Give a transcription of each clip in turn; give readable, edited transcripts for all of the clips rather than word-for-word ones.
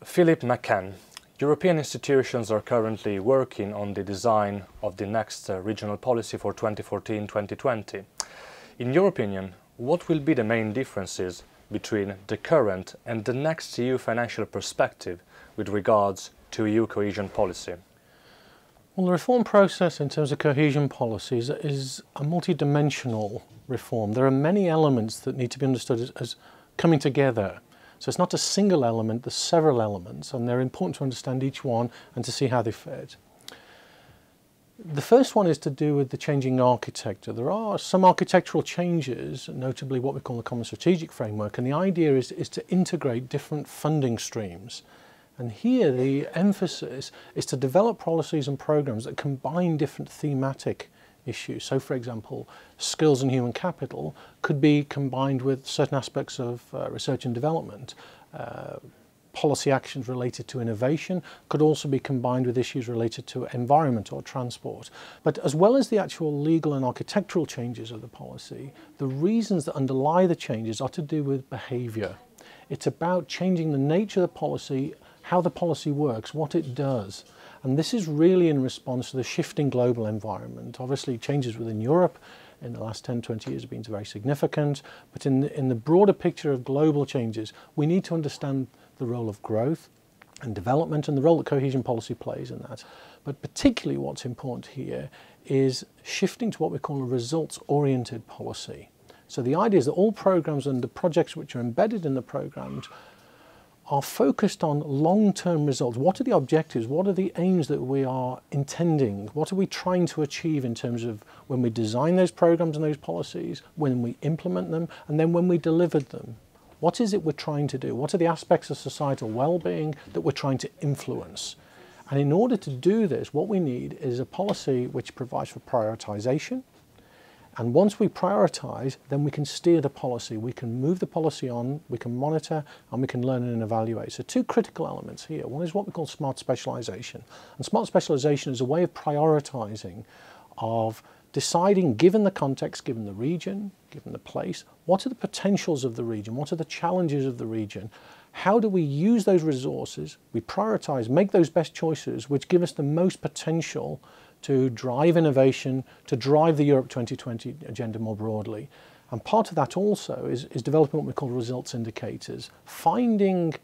Philip McCann, European institutions are currently working on the design of the next regional policy for 2014-2020. In your opinion, what will be the main differences between the current and the next EU financial perspective with regards to EU cohesion policy? Well, the reform process in terms of cohesion policies is a multi-dimensional reform. There are many elements that need to be understood as coming together. So it's not a single element, there's several elements, and they're important to understand each one and to see how they fit. The first one is to do with the changing architecture. There are some architectural changes, notably what we call the Common Strategic Framework, and the idea is to integrate different funding streams. And here the emphasis is to develop policies and programs that combine different thematic issues. So, for example, skills and human capital could be combined with certain aspects of research and development. Policy actions related to innovation could also be combined with issues related to environment or transport. But as well as the actual legal and architectural changes of the policy, the reasons that underlie the changes are to do with behaviour. It's about changing the nature of the policy, how the policy works, what it does. And this is really in response to the shifting global environment. Obviously, changes within Europe in the last 10, 20 years have been very significant, but in the broader picture of global changes, we need to understand the role of growth and development and the role that cohesion policy plays in that. But particularly what's important here is shifting to what we call a results-oriented policy. So the idea is that all programs and the projects which are embedded in the programs are focused on long-term results. What are the objectives? What are the aims that we are intending? What are we trying to achieve in terms of when we design those programs and those policies, when we implement them, and then when we deliver them? What is it we're trying to do? What are the aspects of societal well-being that we're trying to influence? And in order to do this, what we need is a policy which provides for prioritization. And once we prioritise, then we can steer the policy. We can move the policy on, we can monitor, and we can learn and evaluate. So two critical elements here. One is what we call smart specialisation. And smart specialisation is a way of prioritising, of deciding, given the context, given the region, given the place, what are the potentials of the region, what are the challenges of the region, how do we use those resources, we prioritise, make those best choices which give us the most potential to drive innovation, to drive the Europe 2020 agenda more broadly. And part of that also is developing what we call results indicators, finding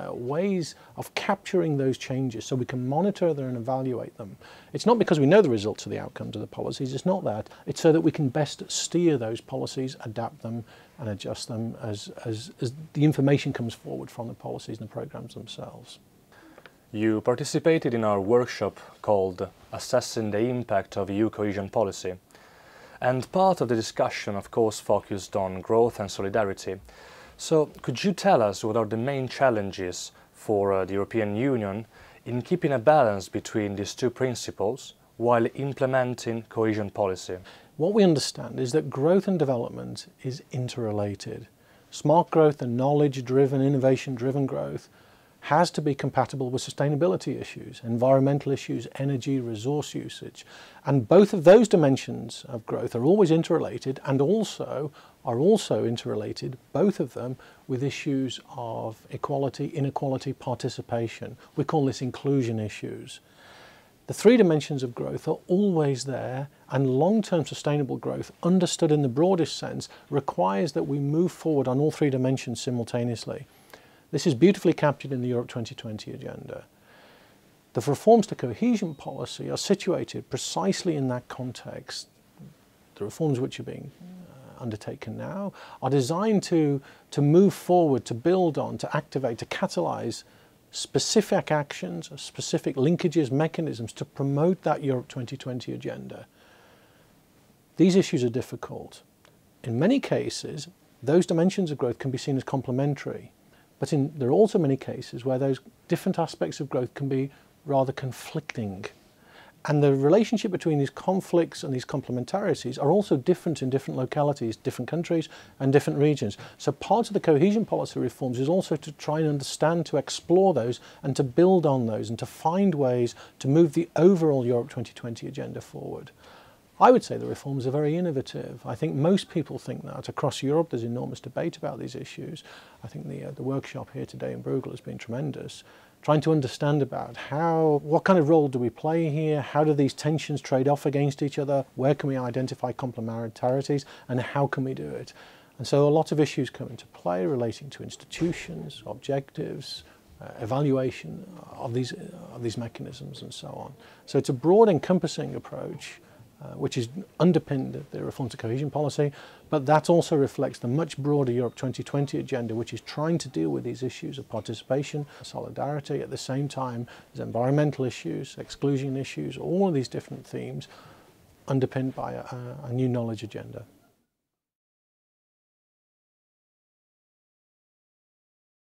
ways of capturing those changes so we can monitor them and evaluate them. It's not because we know the results of the outcomes of the policies, it's not that. It's so that we can best steer those policies, adapt them and adjust them as the information comes forward from the policies and the programs themselves. You participated in our workshop called Assessing the Impact of EU Cohesion Policy. And part of the discussion, of course, focused on growth and solidarity. So could you tell us what are the main challenges for the European Union in keeping a balance between these two principles while implementing cohesion policy? What we understand is that growth and development is interrelated. Smart growth and knowledge-driven, innovation-driven growth has to be compatible with sustainability issues, environmental issues, energy, resource usage. And both of those dimensions of growth are always interrelated and are also interrelated, both of them, with issues of equality, inequality, participation. We call this inclusion issues. The three dimensions of growth are always there, and long-term sustainable growth, understood in the broadest sense, requires that we move forward on all three dimensions simultaneously. This is beautifully captured in the Europe 2020 agenda. The reforms to cohesion policy are situated precisely in that context. The reforms which are being undertaken now are designed to move forward, to build on, to activate, to catalyse specific actions, specific linkages, mechanisms to promote that Europe 2020 agenda. These issues are difficult. In many cases, those dimensions of growth can be seen as complementary. But there are also many cases where those different aspects of growth can be rather conflicting. And the relationship between these conflicts and these complementarities are also different in different localities, different countries and different regions. So part of the cohesion policy reforms is also to try and understand, to explore those and to build on those and to find ways to move the overall Europe 2020 agenda forward. I would say the reforms are very innovative. I think most people think that. Across Europe there's enormous debate about these issues. I think the workshop here today in Bruegel has been tremendous. trying to understand about what kind of role do we play here, how do these tensions trade off against each other, where can we identify complementarities, and how can we do it. And so a lot of issues come into play relating to institutions, objectives, evaluation of these mechanisms and so on. So it's a broad encompassing approach which is underpinned the reform to cohesion policy, but that also reflects the much broader Europe 2020 agenda, which is trying to deal with these issues of participation, solidarity, at the same time as environmental issues, exclusion issues, all of these different themes underpinned by a new knowledge agenda.